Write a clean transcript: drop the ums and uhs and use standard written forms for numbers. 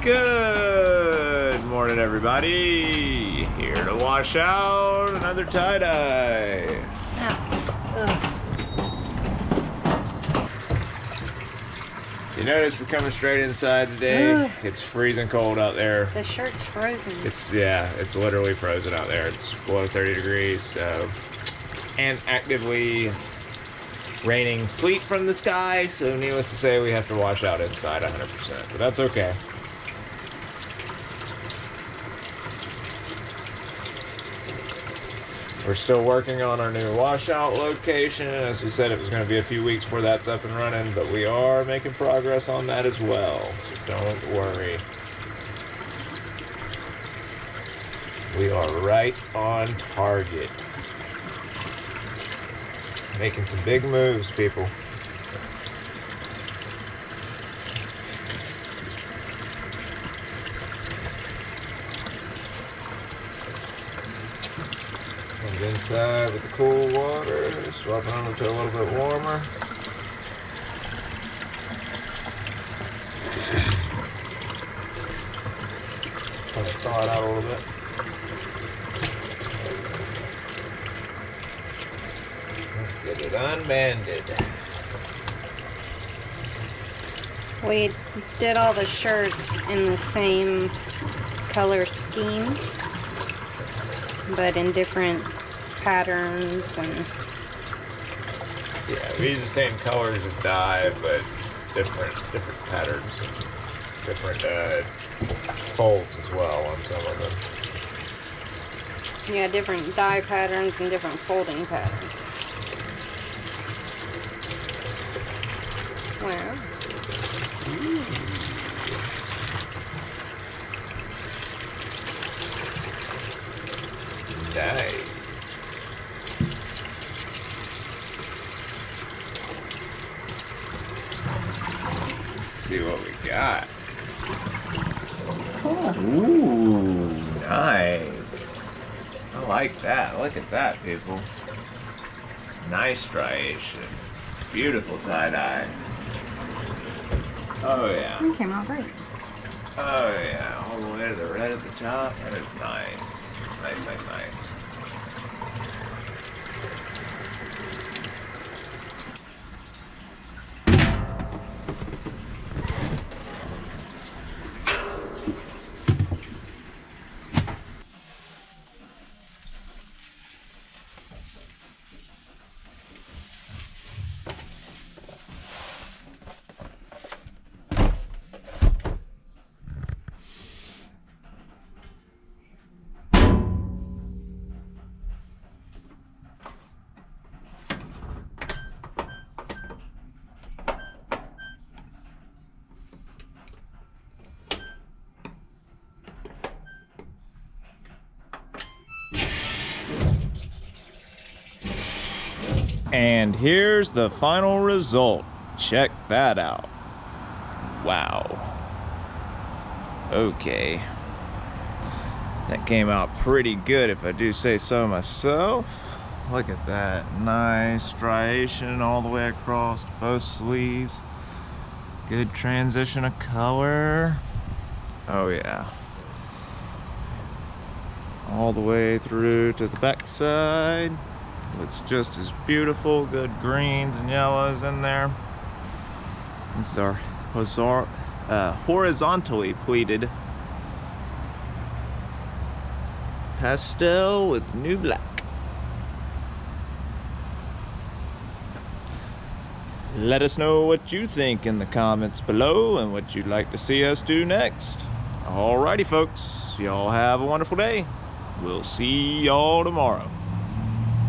Good morning, everybody. Here to wash out another tie-dye. You notice we're coming straight inside today. Ugh. It's freezing cold out there. The shirt's frozen. It's literally frozen out there. It's below 30 degrees, so, and actively raining sleet from the sky, so needless to say we have to wash out inside 100%, but that's okay. We're still working on our new washout location. As we said, it was going to be a few weeks before that's up and running, but we are making progress on that as well, so don't worry. We are right on target. Making some big moves, people. Comes inside with the cool water, swapping on to a little bit warmer. Kind of thaw it out a little bit. Let's get it unbanded. We did all the shirts in the same color scheme, but in different patterns and... Yeah, we use the same colors of dye, but different patterns, different folds as well on some of them. Yeah, different dye patterns and different folding patterns. Wow. Nice. Let's see what we got. Ooh, nice. I like that. Look at that, people. Nice striation. Beautiful tie-dye. Oh yeah. It came out great. Oh yeah, all the way to the red at the top. That is nice. Nice, nice, nice. And here's the final result. Check that out. Wow. Okay. That came out pretty good if I do say so myself. Look at that. Nice striation all the way across both sleeves. Good transition of color. Oh yeah. All the way through to the back side. Looks just as beautiful. Good greens and yellows in there. This is our horizontally pleated pastel with new black. Let us know what you think in the comments below and what you'd like to see us do next. Alrighty folks, y'all have a wonderful day. We'll see y'all tomorrow.